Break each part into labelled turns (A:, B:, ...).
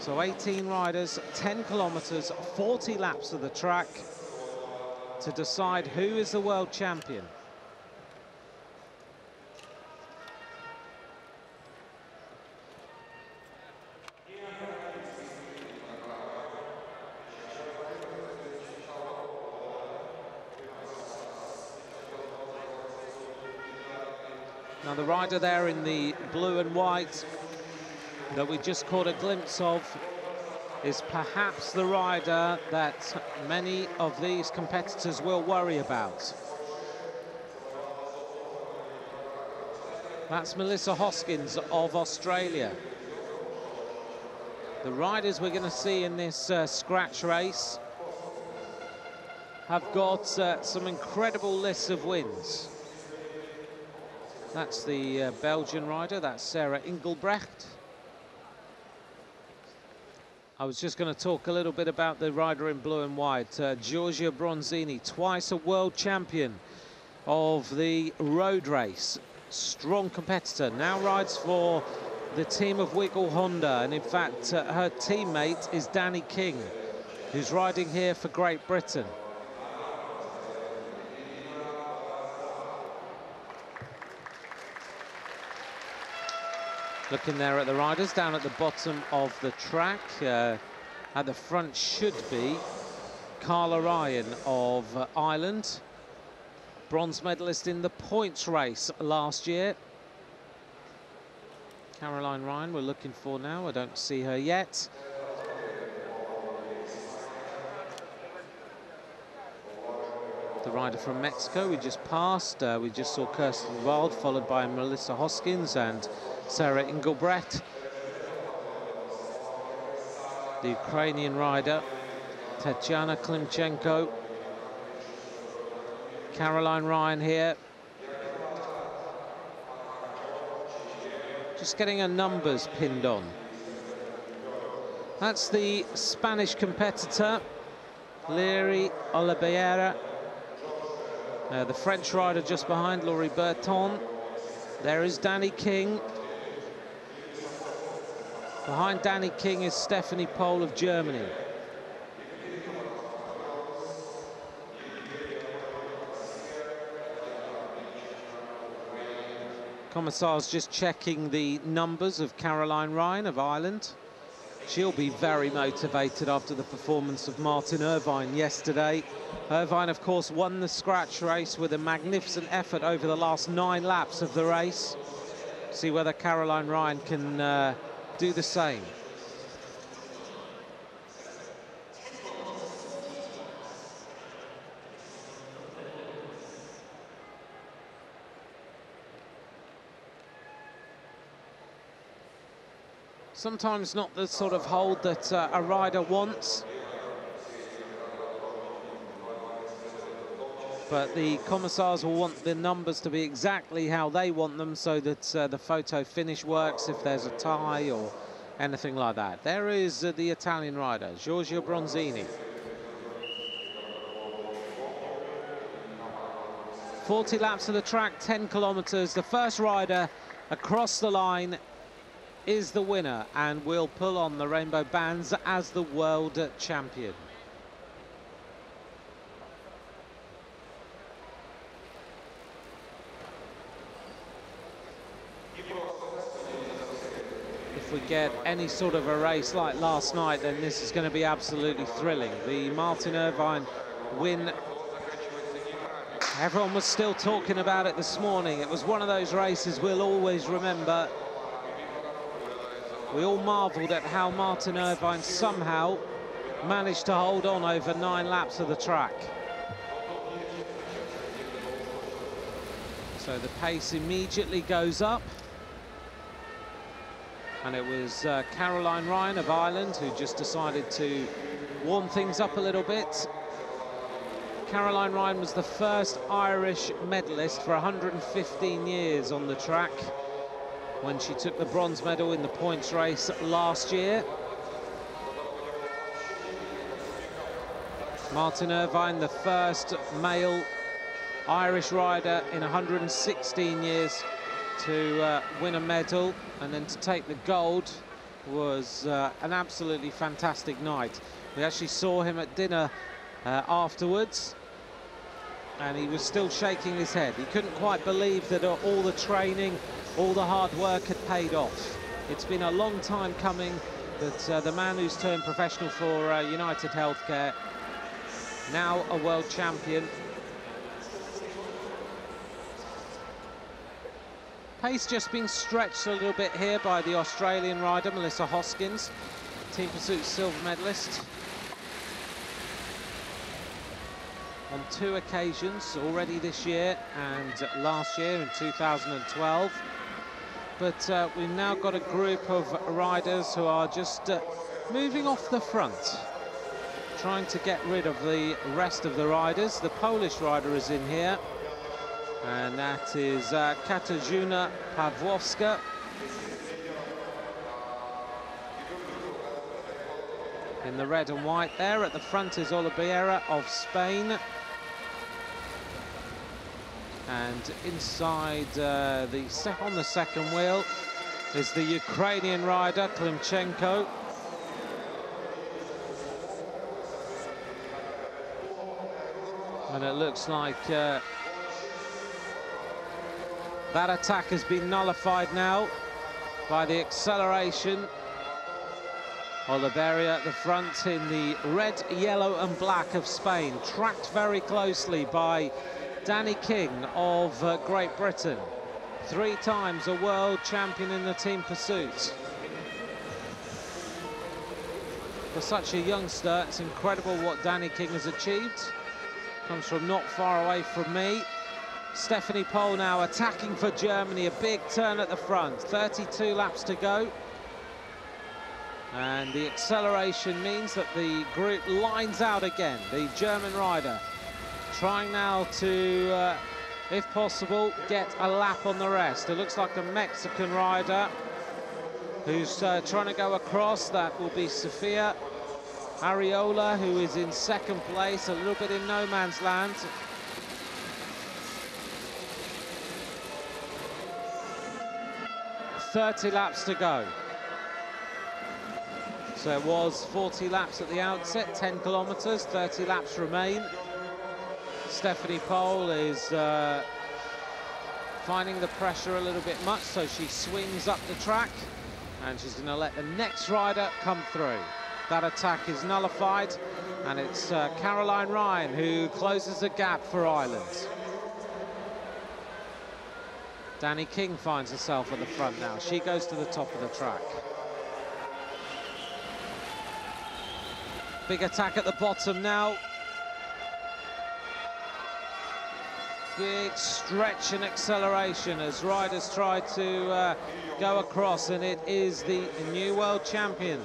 A: So 18 riders, 10 kilometers, 40 laps of the track to decide who is the world champion. Now the rider there in the blue and white that we just caught a glimpse of is perhaps the rider that many of these competitors will worry about. That's Melissa Hoskins of Australia. The riders we're going to see in this scratch race have got some incredible lists of wins. That's the Belgian rider, that's Sarah Engelbrecht. I was just going to talk a little bit about the rider in blue and white, Giorgia Bronzini, twice a world champion of the road race. Strong competitor, now rides for the team of Wiggle Honda, and in fact her teammate is Danny King, who's riding here for Great Britain. Looking there at the riders down at the bottom of the track. At the front should be Carla Ryan of Ireland, bronze medalist in the points race last year. Caroline Ryan we're looking for now, I don't see her yet. The rider from Mexico we just passed, we just saw Kirsten Wild, followed by Melissa Hoskins and Sarah Engelbrecht. The Ukrainian rider, Tatiana Klimchenko. Caroline Ryan here. Just getting her numbers pinned on. That's the Spanish competitor, Lery Oliveira. The French rider just behind, Laurie Berton. There is Danny King. Behind Danny King is Stephanie Pohl of Germany. Commissar's just checking the numbers of Caroline Ryan of Ireland. She'll be very motivated after the performance of Martin Irvine yesterday. Irvine, of course, won the scratch race with a magnificent effort over the last 9 laps of the race. See whether Caroline Ryan can do the same. Sometimes not the sort of hold that a rider wants, but the commissars will want the numbers to be exactly how they want them, so that the photo finish works if there's a tie or anything like that. There is the Italian rider, Giorgia Bronzini. 40 laps of the track, 10 kilometers. The first rider across the line is the winner and will pull on the rainbow bands as the world champion. If we get any sort of a race like last night, then this is going to be absolutely thrilling. The Martin Irvine win, everyone was still talking about it this morning. It was one of those races we'll always remember. We all marvelled at how Martin Irvine somehow managed to hold on over 9 laps of the track. So the pace immediately goes up. And it was Caroline Ryan of Ireland who just decided to warm things up a little bit. Caroline Ryan was the first Irish medalist for 115 years on the track, when she took the bronze medal in the points race last year. Martin Irvine, the first male Irish rider in 116 years to win a medal and then to take the gold was an absolutely fantastic night. We actually saw him at dinner afterwards, and he was still shaking his head. He couldn't quite believe that all the training, all the hard work had paid off. It's been a long time coming, but the man who's turned professional for United Healthcare, now a world champion. Pace just being stretched a little bit here by the Australian rider, Melissa Hoskins, team pursuit silver medalist. On 2 occasions already this year and last year in 2012. But we've now got a group of riders who are just moving off the front, trying to get rid of the rest of the riders. The Polish rider is in here, and that is Katarzyna Pawłowska. In the red and white there. At the front is Oliveira of Spain. And inside on the second wheel is the Ukrainian rider, Klimchenko. And it looks like that attack has been nullified now by the acceleration. Oliveira at the front in the red, yellow and black of Spain, tracked very closely by Danny King of Great Britain, 3 times a world champion in the team pursuit. For such a youngster, it's incredible what Danny King has achieved. Comes from not far away from me. Stephanie Pohl now attacking for Germany, a big turn at the front, 32 laps to go. And the acceleration means that the group lines out again. The German rider trying now to, if possible, get a lap on the rest. It looks like the Mexican rider who's trying to go across. That will be Sofia Ariola, who is in second place, a little bit in no man's land. "30 laps to go." So it was 40 laps at the outset, 10 kilometers, 30 laps remain. Stephanie Pohl is finding the pressure a little bit much, so she swings up the track, and she's going to let the next rider come through. That attack is nullified, and it's Caroline Ryan who closes the gap for Ireland. Danny King finds herself at the front now. She goes to the top of the track. Big attack at the bottom now. Big stretch and acceleration as riders try to go across, and it is the new world champion,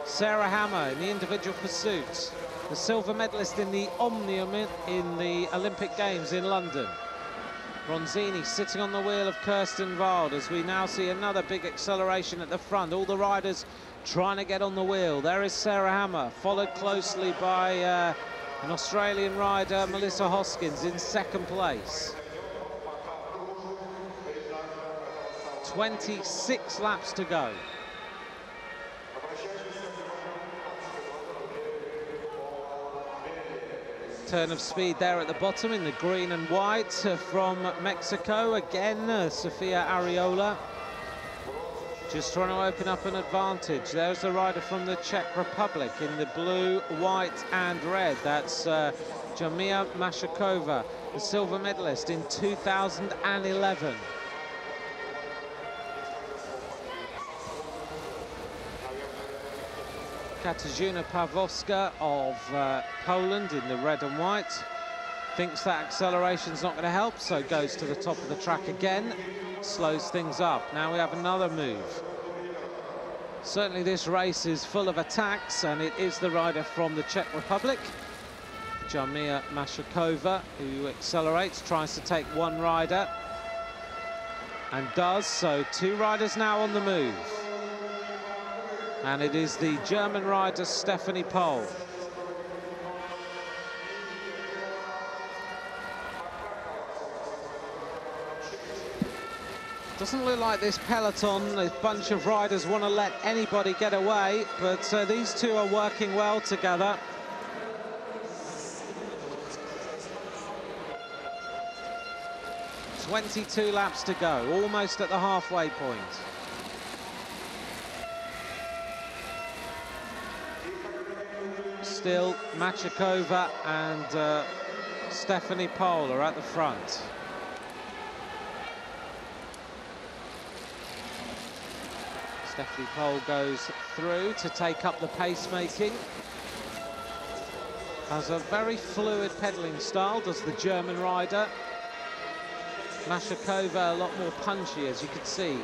A: Sarah Hammer, in the individual pursuit, the silver medalist in the omnium in the Olympic Games in London. Bronzini sitting on the wheel of Kirsten Wild as we now see another big acceleration at the front. All the riders trying to get on the wheel. There is Sarah Hammer, followed closely by an Australian rider, Melissa Hoskins, in second place. 26 laps to go. Turn of speed there at the bottom in the green and white from Mexico. Again, Sofia Ariola just trying to open up an advantage. There's the rider from the Czech Republic in the blue, white and red. That's Jarmila Mashakova, the silver medalist in 2011. Katarzyna Pawłowska of Poland in the red and white. Thinks that acceleration's not going to help, so goes to the top of the track again. Slows things up. Now we have another move. Certainly this race is full of attacks, and it is the rider from the Czech Republic, Jarmila Mashakova, who accelerates, tries to take one rider, and does. So 2 riders now on the move. And it is the German rider, Stephanie Pohl. Doesn't look like this peloton, a bunch of riders want to let anybody get away, but these two are working well together. "22 laps to go, almost at the halfway point. Still, Machakova and Stephanie Pohl are at the front. Stephanie Pohl goes through to take up the pacemaking. Has a very fluid pedalling style, does the German rider. Machakova a lot more punchy, as you can see.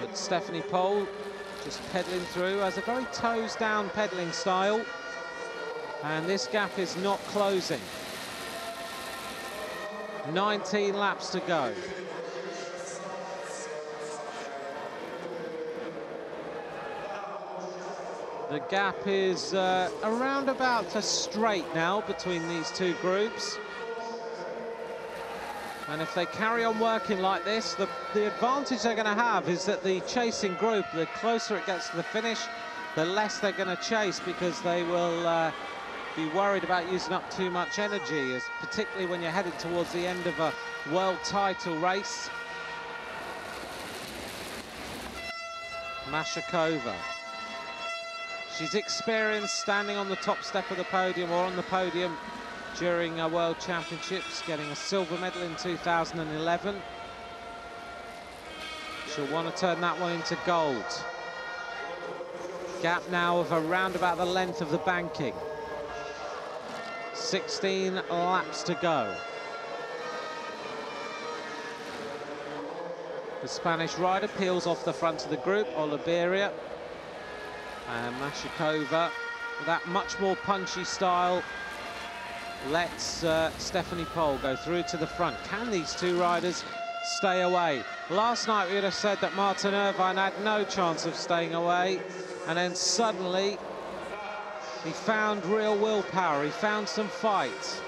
A: But Stephanie Pohl just pedaling through, has a very toes down pedaling style. And this gap is not closing. 19 laps to go. The gap is around about a straight now between these two groups. And if they carry on working like this, the advantage they're going to have is that the chasing group, the closer it gets to the finish, the less they're going to chase, because they will be worried about using up too much energy, particularly when you're headed towards the end of a world title race. Machakova. She's experienced standing on the top step of the podium or on the podium during World Championships, getting a silver medal in 2011. She'll want to turn that one into gold. Gap now of around about the length of the banking. 16 laps to go. The Spanish rider peels off the front of the group, Oliveira. And Machakova, with that much more punchy style, lets Stephanie Pohl go through to the front. Can these two riders stay away? Last night we would have said that Martin Irvine had no chance of staying away, and then suddenly he found real willpower, he found some fight.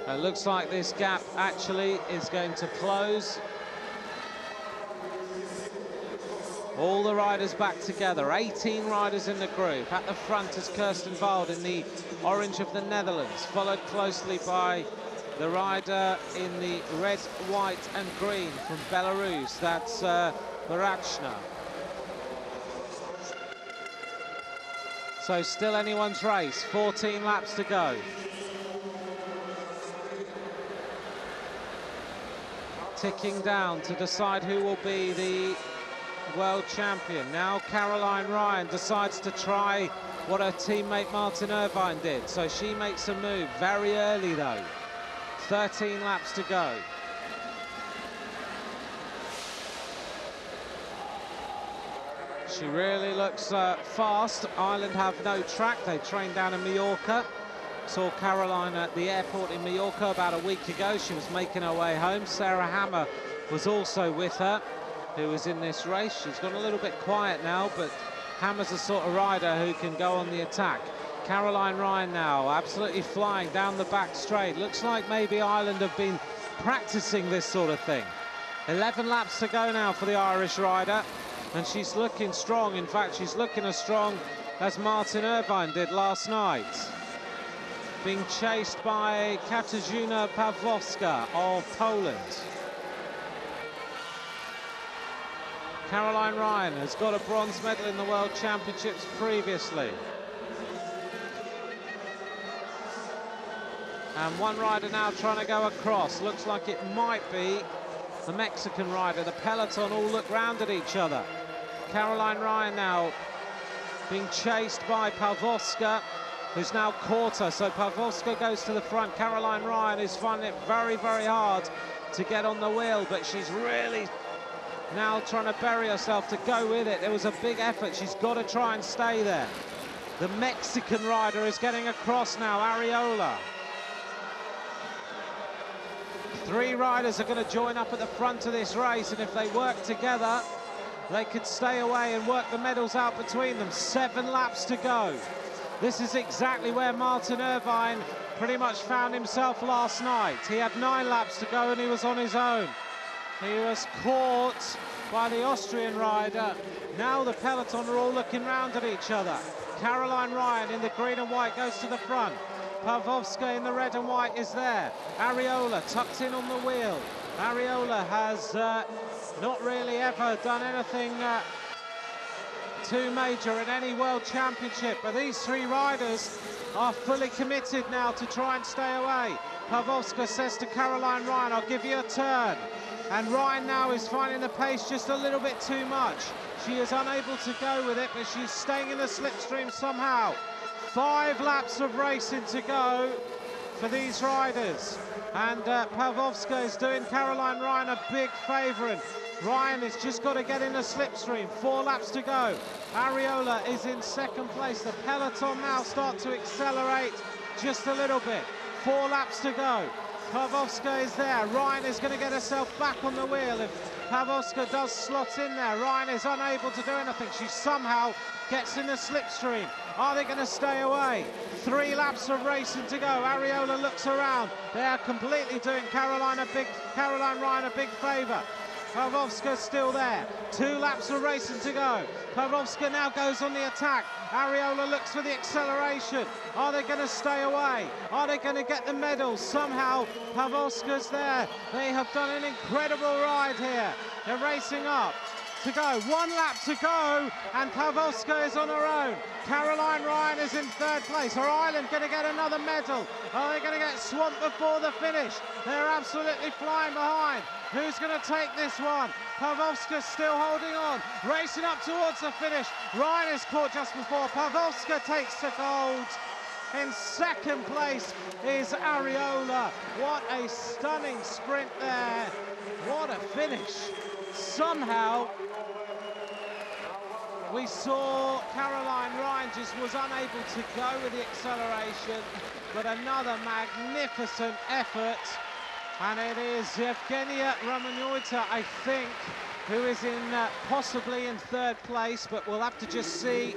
A: It looks like this gap actually is going to close. All the riders back together, 18 riders in the group. At the front is Kirsten Wild in the orange of the Netherlands, followed closely by the rider in the red, white and green from Belarus, that's Barachna. So still anyone's race, 14 laps to go. Ticking down to decide who will be the world champion. Now Caroline Ryan decides to try what her teammate Martin Irvine did. So she makes a move very early though. 13 laps to go. She really looks fast. Ireland have no track. They trained down in Mallorca. Saw Caroline at the airport in Mallorca about a week ago. She was making her way home. Sarah Hammer was also with her, who was in this race. She's gone a little bit quiet now, but Hammer's the sort of rider who can go on the attack. Caroline Ryan now absolutely flying down the back straight. Looks like maybe Ireland have been practicing this sort of thing. 11 laps to go now for the Irish rider, and she's looking strong. In fact, she's looking as strong as Martin Irvine did last night. Being chased by Katarzyna Pawłowska of Poland. Caroline Ryan has got a bronze medal in the World Championships previously. And one rider now trying to go across. Looks like it might be the Mexican rider. The peloton all look round at each other. Caroline Ryan now being chased by Pawłowska, who's now caught her. So Pawłowska goes to the front. Caroline Ryan is finding it very, very hard to get on the wheel, but she's really now trying to bury herself to go with it. There was a big effort. She's got to try and stay there. The Mexican rider is getting across now, Ariola. 3 riders are going to join up at the front of this race, and if they work together, they could stay away and work the medals out between them. 7 laps to go. This is exactly where Martin Irvine pretty much found himself last night. He had 9 laps to go and he was on his own. He was caught by the Austrian rider. Now the peloton are all looking round at each other. Caroline Ryan in the green and white goes to the front. Pavlovska in the red and white is there. Areola tucked in on the wheel. Areola has not really ever done anything too major in any world championship, but these 3 riders are fully committed now to try and stay away. Pavlovska says to Caroline Ryan, I'll give you a turn. And Ryan now is finding the pace just a little bit too much. She is unable to go with it, but she's staying in the slipstream somehow. 5 laps of racing to go for these riders. And Pavlovska is doing Caroline Ryan a big favour. And Ryan has just got to get in the slipstream. 4 laps to go. Areola is in second place. The peloton now start to accelerate just a little bit. 4 laps to go. Pavlovska is there. Ryan is going to get herself back on the wheel. If Pavlovska does slot in there, Ryan is unable to do anything. She somehow gets in the slipstream. Are they going to stay away? 3 laps of racing to go. Areola looks around. They are completely doing Caroline Ryan a big favour. Pavlovska's still there. 2 laps of racing to go. Pavlovska now goes on the attack. Areola looks for the acceleration. Are they going to stay away? Are they going to get the medals? Somehow Pavlovska's there. They have done an incredible ride here. They're racing up to go. 1 lap to go, and Pavlovska is on her own. Caroline Ryan is in 3rd place. Are Ireland going to get another medal? Are they going to get swamped before the finish? They're absolutely flying behind. Who's going to take this one? Pavlovska's still holding on, racing up towards the finish. Ryan is caught just before. Pavlovska takes the gold. In 2nd place is Areola. What a stunning sprint there. What a finish. Somehow we saw Caroline Ryan just was unable to go with the acceleration, but another magnificent effort. And it is Evgenia Romanuita, I think, who is in possibly in 3rd place, but we'll have to just see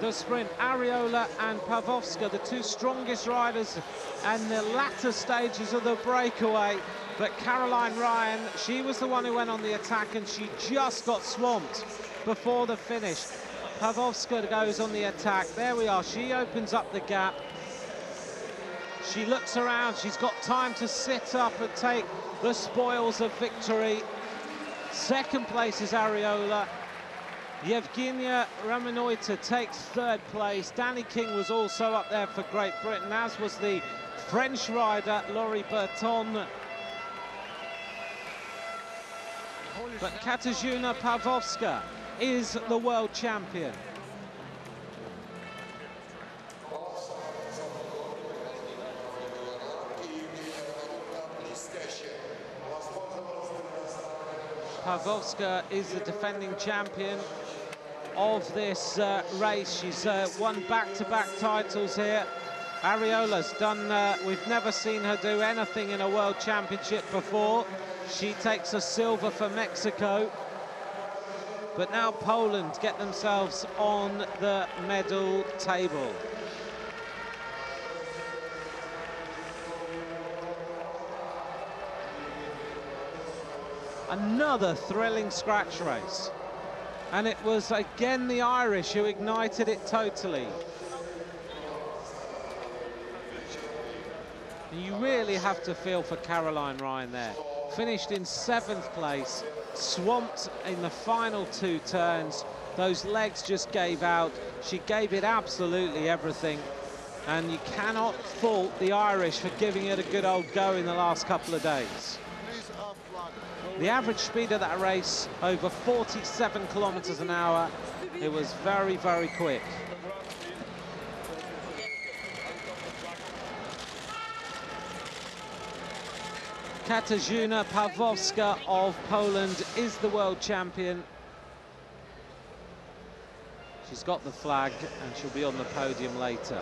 A: the sprint. Areola and Pavlovska, the 2 strongest riders and the latter stages of the breakaway. But Caroline Ryan, she was the one who went on the attack and she just got swamped before the finish. Pavlovska goes on the attack. There we are. She opens up the gap. She looks around. She's got time to sit up and take the spoils of victory. 2nd place is Areola. Evgenia Romanuita takes 3rd place. Danny King was also up there for Great Britain, as was the French rider Laurie Berton. But Katarzyna Pawłowska is the world champion. Pawłowska is the defending champion of this race. She's won back-to-back titles here. Areola's done, we've never seen her do anything in a world championship before. She takes a silver for Mexico. But now Poland get themselves on the medal table. Another thrilling scratch race. And it was again the Irish who ignited it totally. You really have to feel for Caroline Ryan there. Finished in 7th place, swamped in the final 2 turns. Those legs just gave out. She gave it absolutely everything. And you cannot fault the Irish for giving it a good old go in the last couple of days. The average speed of that race, over 47 kilometers an hour. It was very, very quick. Katarzyna Pawłowska of Poland is the world champion. She's got the flag and she'll be on the podium later.